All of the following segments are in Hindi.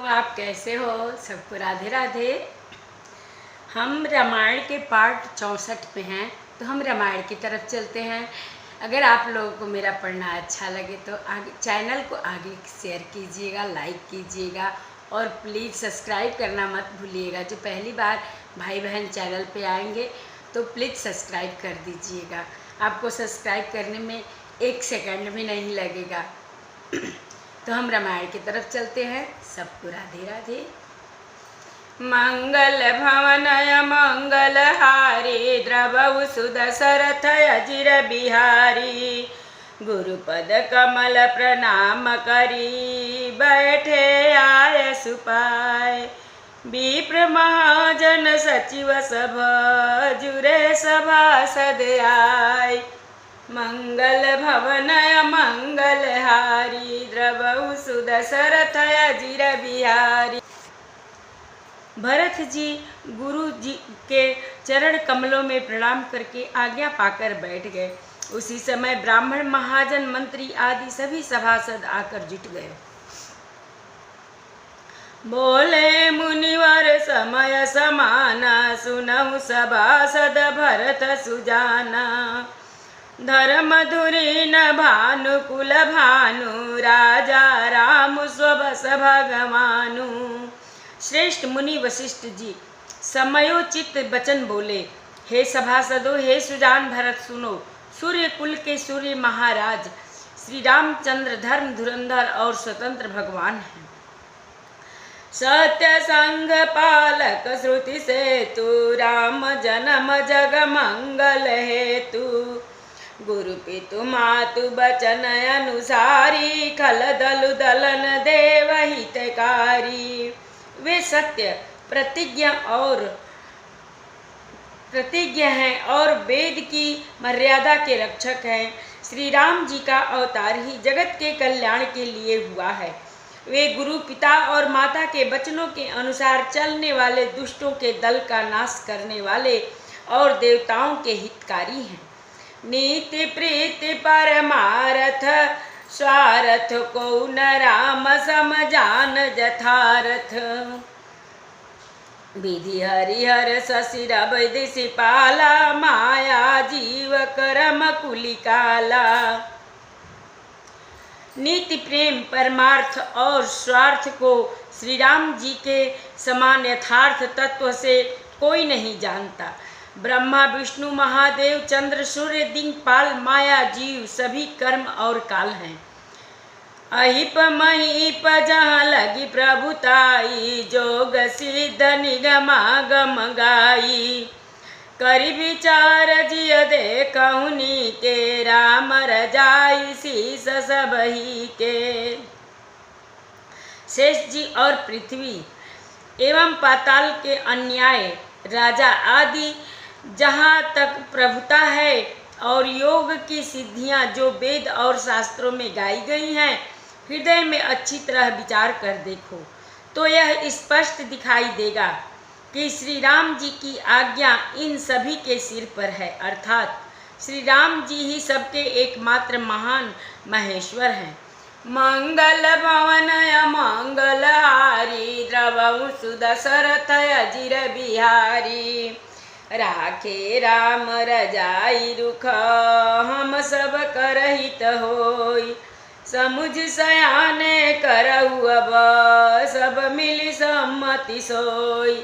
आप कैसे हो? सबको राधे राधे। हम रामायण के पार्ट 64 पे हैं, तो हम रामायण की तरफ चलते हैं। अगर आप लोगों को मेरा पढ़ना अच्छा लगे तो आगे चैनल को आगे शेयर कीजिएगा, लाइक कीजिएगा और प्लीज़ सब्सक्राइब करना मत भूलिएगा। जो पहली बार भाई बहन चैनल पे आएंगे तो प्लीज़ सब्सक्राइब कर दीजिएगा। आपको सब्सक्राइब करने में 1 सेकंड भी नहीं लगेगा। तो हम रामायण की तरफ चलते हैं। सबको राधे राधे। मंगल भवनय मंगलहारी द्रवहु सुदशरथ अजिर बिहारी। गुरुपद कमल प्रणाम करी बैठे आय सुपाय। विप्र महाजन सचिव सभ जुरे सभासद आय। मंगल भवनय मंगलहारी द्रवहु सुदशरथ अजिर बिहारी। भरत जी गुरु जी के चरण कमलों में प्रणाम करके आज्ञा पाकर बैठ गए। उसी समय ब्राह्मण, महाजन, मंत्री आदि सभी सभासद आकर जुट गए। बोले मुनिवर समय समाना, सुनहु सभासद भरत सुजाना। धर्म धुरी न भानुकुल भानु, राजा राम स्वबस भगवानु। श्रेष्ठ मुनि वशिष्ठ जी समयोचित वचन बोले। हे सभासदों, हे सुजान भरत, सुनो। सूर्य कुल के सूर्य महाराज श्री रामचंद्र धर्म धुरंधर और स्वतंत्र भगवान हैं। सत्य संग पालक श्रुति सेतु, राम जन्म जग मंगल हेतु। गुरु पितु मातु बचन अनुसारी, खल दलु दलन देव हितकारी। वे सत्य प्रतिज्ञ हैं और वेद की मर्यादा के रक्षक हैं। श्री राम जी का अवतार ही जगत के कल्याण के लिए हुआ है। वे गुरु पिता और माता के वचनों के अनुसार चलने वाले दुष्टों के दल का नाश करने वाले और देवताओं के हितकारी हैं। नीति प्रीति परमारथ, स्वार्थ को न राम सम जान जथारथ। विधि हरिहर शशिर वैदिशी पाला, माया जीव करम कुलिकाला। नीति, प्रेम, परमार्थ और स्वार्थ को श्री राम जी के समान यथार्थ तत्व से कोई नहीं जानता। ब्रह्मा, विष्णु, महादेव, चंद्र, सूर्य, दिक्पाल, माया, जीव सभी कर्म और काल हैं। अहिप महिप जहाँ लगी प्रभुताई, जोग सिद्ध निगमागम गाई। करि विचार जिय देखहु नीके, राम रजाई शीस सबही के। शेष जी और पृथ्वी एवं पाताल के अन्याय राजा आदि जहाँ तक प्रभुता है और योग की सिद्धियाँ जो वेद और शास्त्रों में गाई गई हैं, हृदय में अच्छी तरह विचार कर देखो तो यह स्पष्ट दिखाई देगा कि श्री राम जी की आज्ञा इन सभी के सिर पर है, अर्थात श्री राम जी ही सबके एकमात्र महान महेश्वर हैं। मंगल भवनय मंगलहारी, द्रवहु सुदशरथ अजिर बिहारी। राखे राम रजाई रुख, हम सब कर हित होई। समुझ सयाने करहु अब, सब मिली सम्मति सोई।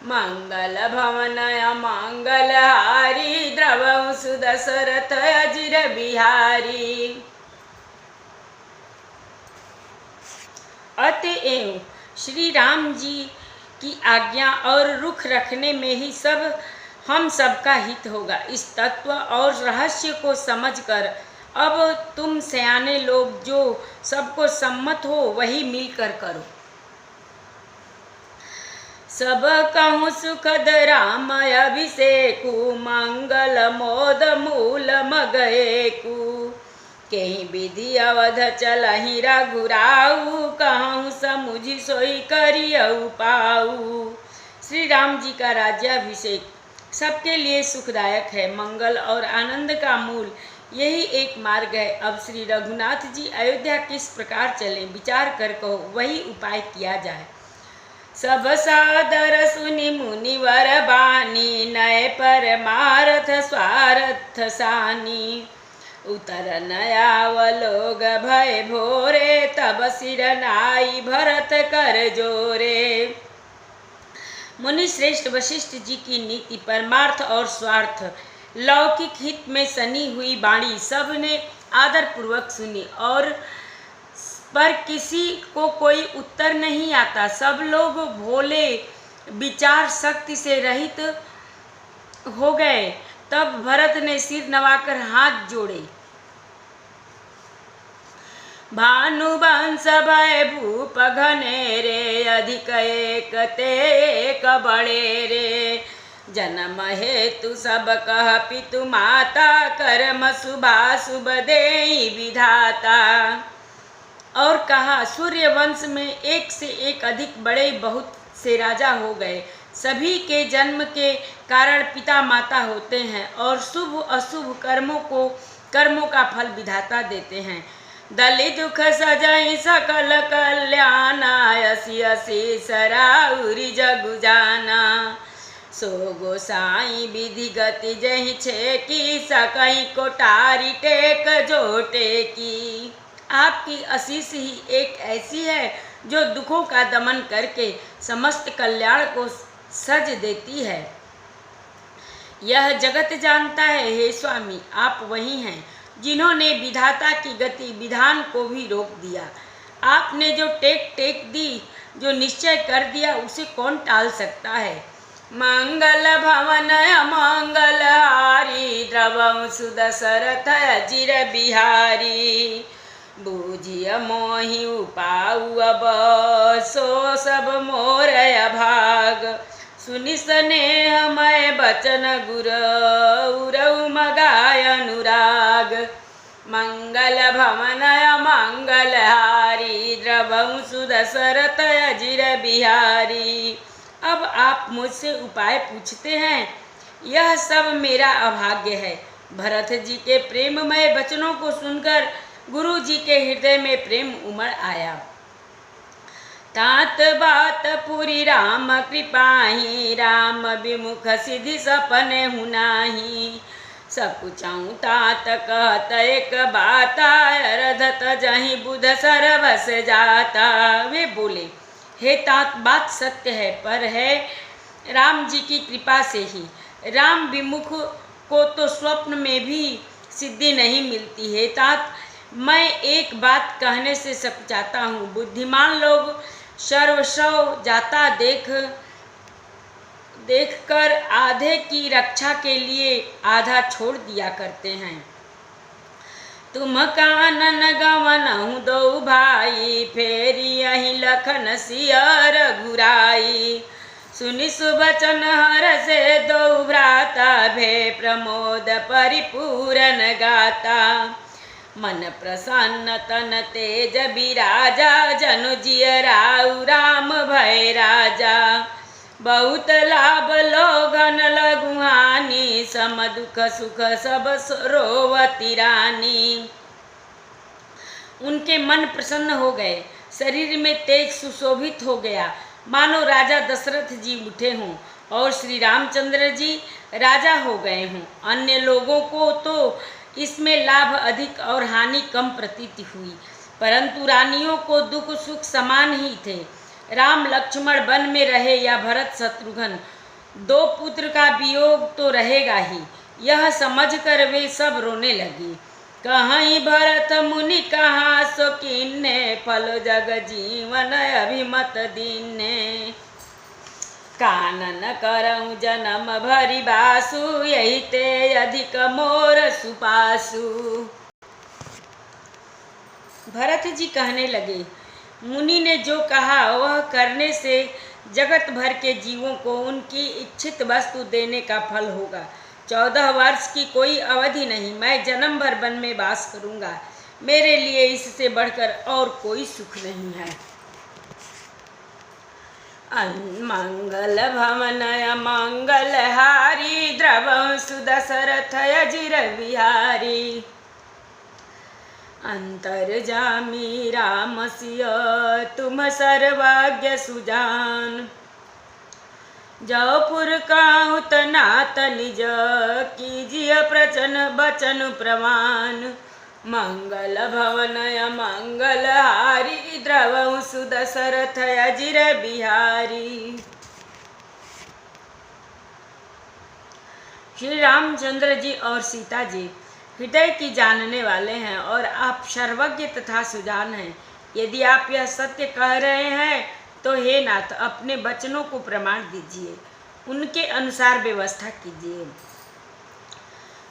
मंगल भवनय मंगलहारी, द्रवहु सुदशरथ अजिर बिहारी। अतएव श्री राम जी की आज्ञा और रुख रखने में ही हम सबका हित होगा। इस तत्व और रहस्य को समझकर अब तुम सयाने लोग जो सबको सम्मत हो वही मिलकर करो। सब कहूँ सुखद राम अभिषेकु, मंगल मोद मूल मगएकु। कहीं विधि अवध चलहि रघुराऊ, कहूँ समुझि सोई करियऊ पाऊ। श्री राम जी का राज्याभिषेक सबके लिए सुखदायक है। मंगल और आनंद का मूल यही एक मार्ग है। अब श्री रघुनाथ जी अयोध्या किस प्रकार चले, विचार कर कहो, वही उपाय किया जाए। सब सादर सुनि मुनिवर बानी, नय परमारथ स्वार्थ सानी। उतर नयाव लोग भय भोरे, तब सिर नाई भरत कर जोरे। मुनि श्रेष्ठ वशिष्ठ जी की नीति, परमार्थ और स्वार्थ, लौकिक हित में सनी हुई वाणी सबने आदर पूर्वक सुनी, और पर किसी को कोई उत्तर नहीं आता। सब लोग भोले, विचार शक्ति से रहित हो गए। तब भरत ने सिर नवाकर हाथ जोड़े। भानुवंश भय भूप घनेरे, अधिक एक ते एक बड़े रे। जन्म हेतु सब कह पितु माता, कर्म शुभाशुभ देई विधाता। और कहा, सूर्य वंश में एक से एक अधिक बड़े बहुत से राजा हो गए। सभी के जन्म के कारण पिता माता होते हैं, और शुभ अशुभ कर्मों का फल विधाता देते हैं। दलि दुख सजई सकल कल्याणा, असी असी सराउरी जगु जाना। सो गोसाई विधि गति जहि छे की, सकई कोटारी टेक जोटे की। आपकी आशीष ही एक ऐसी है जो दुखों का दमन करके समस्त कल्याण को सज देती है। यह जगत जानता है हे स्वामी, आप वही हैं जिन्होंने विधाता की गति विधान को भी रोक दिया। आपने जो टेक दी, जो निश्चय कर दिया, उसे कौन टाल सकता है। मंगल भवन मंगल हारी, द्रवंसु दशरथ अजिर बिहारी। बूझिय मोहि उपाउ अब, सो सब मोर अभाग। सुनि स्नेह मय बचन गुरु मगाय अनुराग। मंगल भवन मंगल हारी, द्रवंसु दशरथ अजिर बिहारी। अब आप मुझसे उपाय पूछते हैं, यह सब मेरा अभाग्य है। भरत जी के प्रेममय वचनों को सुनकर गुरु जी के हृदय में प्रेम उमड़ आया। तात बात पुरी राम कृपाही, राम विमुख सिद्धि सपने हुनाही। सकुचाऊं तात कहत एक बाता, रधत जहीं बुध सरवस जाता। वे बोले, हे तात, बात सत्य है, पर है राम जी की कृपा से ही। राम विमुख को तो स्वप्न में भी सिद्धि नहीं मिलती है। तात, मैं एक बात कहने से सकुचाता हूँ। बुद्धिमान लोग सर्वस्व जाता देखकर आधे की रक्षा के लिए आधा छोड़ दिया करते हैं। तुम कानन गवनहु दो भाई, फेरी यही लखन सियर घुराई। सुनि सुबचन हरषे दो भ्राता, भे प्रमोद परिपूरन गाता। मन प्रसन्न तन तेज बिराजा, जनु जियराउ राम भय राजा। बहुत लाभ लोगन लघुहानी, सम दुख सुख सब रोवती रानी। उनके मन प्रसन्न हो गए, शरीर में तेज सुशोभित हो गया, मानो राजा दशरथ जी उठे हों और श्री रामचंद्र जी राजा हो गए हों। अन्य लोगों को तो इसमें लाभ अधिक और हानि कम प्रतीत हुई, परंतु रानियों को दुख सुख समान ही थे। राम लक्ष्मण वन में रहे या भरत शत्रुघ्न, दो पुत्र का वियोग तो रहेगा ही। यह समझकर वे सब रोने लगे। कहीं भरत मुनि कहा सो कीन्ने, फल जग जीवन अभिमत दीन्ने। कानन करऊं जन्म भरी बासु, यही ते अधिक मोर सुपासु। भरत जी कहने लगे, मुनि ने जो कहा वह करने से जगत भर के जीवों को उनकी इच्छित वस्तु देने का फल होगा। 14 वर्ष की कोई अवधि नहीं, मैं जन्म भर वन में वास करूंगा। मेरे लिए इससे बढ़कर और कोई सुख नहीं है। मंगल भवन मंगल हारी, द्रवंसु दशरथ अजिर बिहारी। अंतर्जामी रामसिय तुम सर्वज्ञ सुजान। जौपुर काहु तनात निज कीजिए प्रचन बचन प्रमाण। मंगल भवनय मंगल हारी द्रवहु सुदशरथ अजिर बिहारी। श्री रामचंद्र जी और सीता जी हृदय की जानने वाले हैं और आप सर्वज्ञ तथा सुजान हैं। यदि आप यह सत्य कह रहे हैं तो हे नाथ अपने वचनों को प्रमाण दीजिए, उनके अनुसार व्यवस्था कीजिए।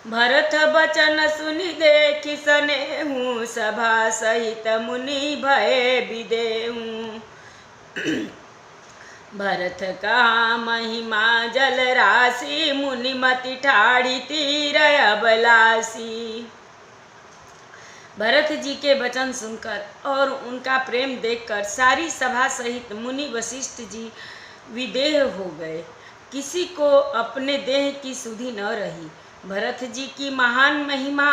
भरत बचन सुनि देखि सनेहु सभा सहित मुनि भय विदेहु। भरत कहा महिमा जल राशि मुनि मति ठाढ़ी तीर अबलासी। भरत जी के वचन सुनकर और उनका प्रेम देखकर सारी सभा सहित मुनि वशिष्ठ जी विदेह हो गए। किसी को अपने देह की सुधि न रही। भरत जी की महान महिमा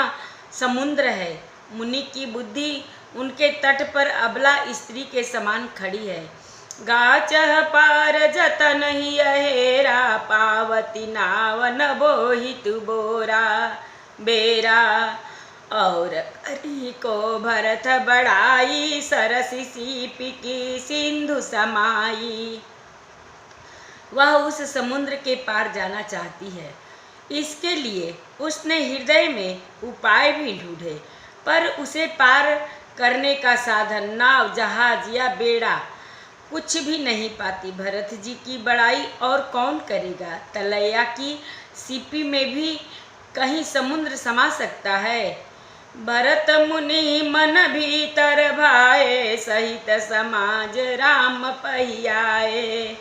समुद्र है। मुनि की बुद्धि उनके तट पर अबला स्त्री के समान खड़ी है। गाचह पार जतन ही हेरा पावती नावन बोहित बोरा बेरा। और करी को भरत बढ़ाई सरसी सीपी की सिंधु समाई। वह उस समुद्र के पार जाना चाहती है। इसके लिए उसने हृदय में उपाय भी ढूंढे, पर उसे पार करने का साधन नाव जहाज या बेड़ा कुछ भी नहीं पाती। भरत जी की बड़ाई और कौन करेगा। तलैया की सीपी में भी कहीं समुद्र समा सकता है। भरत मुनि मन भीतर भाए सहित समाज राम पहियाए।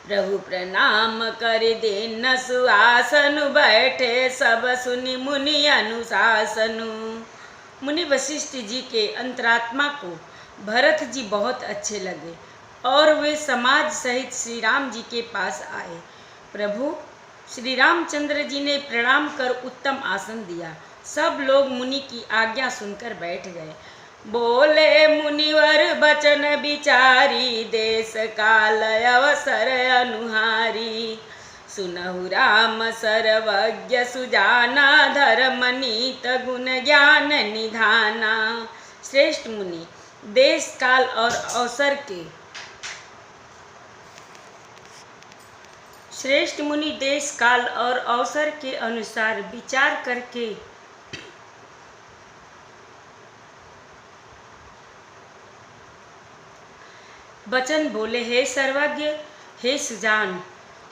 प्रभु प्रणाम कर देन सुआसन बैठे सब सुनि मुनि अनुशासनु। मुनि वशिष्ठ जी के अंतरात्मा को भरत जी बहुत अच्छे लगे और वे समाज सहित श्री राम जी के पास आए। प्रभु श्री रामचंद्र जी ने प्रणाम कर उत्तम आसन दिया। सब लोग मुनि की आज्ञा सुनकर बैठ गए। बोले मुनिवर बचन विचारी देश काल अवसर अनुहारी। सुनहु राम सर्वज्ञ सुजाना धर्म नीत गुण ज्ञान निधाना। श्रेष्ठ मुनि देश काल और अवसर के श्रेष्ठ मुनि देश काल और अवसर के अनुसार विचार करके वचन बोले। हे सर्वज्ञ, हे सुजान,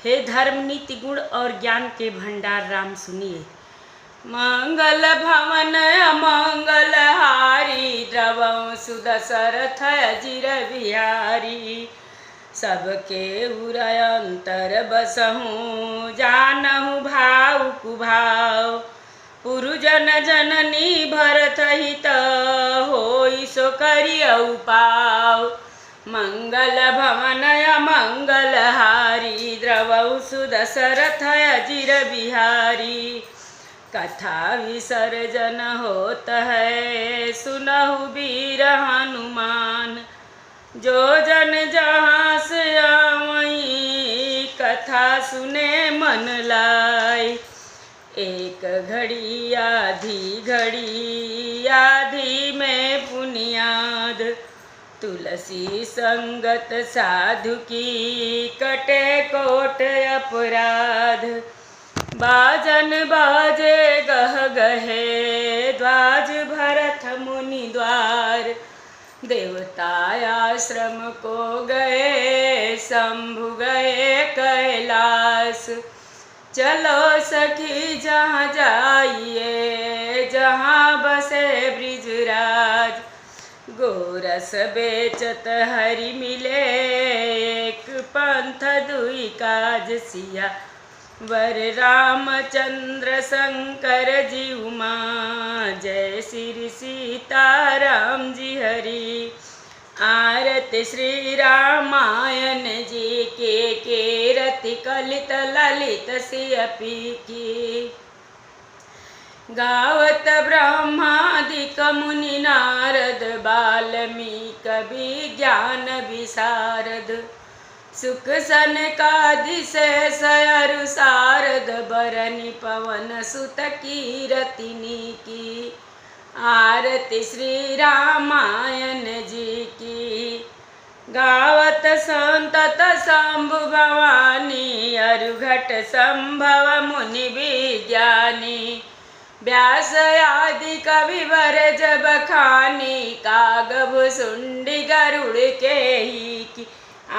हे धर्म नीति गुण और ज्ञान के भंडार राम सुनिए। मंगल भवन अमंगल हारी द्रवं सुदशरथ अजिर बिहारी। सबके उरय अंतर बसहु जानहु भाव कुभाव। पुरुजन जननी भरत हित होई सो करियउ पाव। मंगल भवन अमंगल हारी द्रवौ सुदशरथ अजिर बिहारी। कथा विसर्जन होत है सुनहु वीर हनुमान। जो जन जहाँ से आवई कथा सुने मन लाय। एक घड़ी आधी में पुनियाद। तुलसी संगत साधु की कटे कोट अपराध। बाजन बाजे गह गहे द्वाज भरत मुनि द्वार। देवता आश्रम को गए शंभु गए कैलाश। चलो सखी जहाँ जाइए जहाँ बसे ब्रिजराज। गोरस बेचत हरि मिले एक पंथ दुई काज सिया। वर रामचंद्र शंकर जी उमा जय श्री सीताराम जी हरि। आरत श्री रामायण जी के रति कलित ललित सियपी की। गावत ब्रह्मादिक मुनि नारद वाल्मीकि विज्ञान विशारद सुख सनकादिशेष अरु शारद बरनि पवन सुत कीरतिनी की आरती श्री रामायण जी की। गावत संतत शंभु भवानी अरुघट संभव मुनि विज्ञानी व्यास आदि कवि वर जब खानी कागभ सुंडी गरुड़ के ही की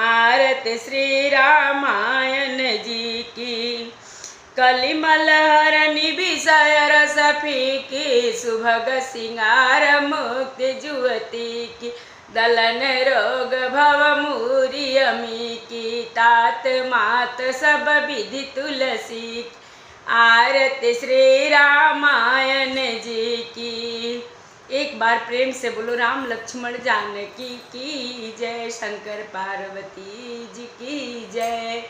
आरती श्री रामायण जी की। कलिमल हरनि विषय रस फीकी सुभग सिंगार मुक्ति जुवती की दलन रोग भव मूरी अमी की तात मात सब विधि तुलसी आरती श्री रामायण जी की। एक बार प्रेम से बोलो राम लक्ष्मण जानकी की जय, शंकर पार्वती जी की जय,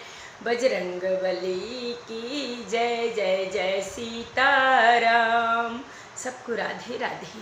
बजरंग बली की जय। जय जय सीताराम। सबको राधे राधे।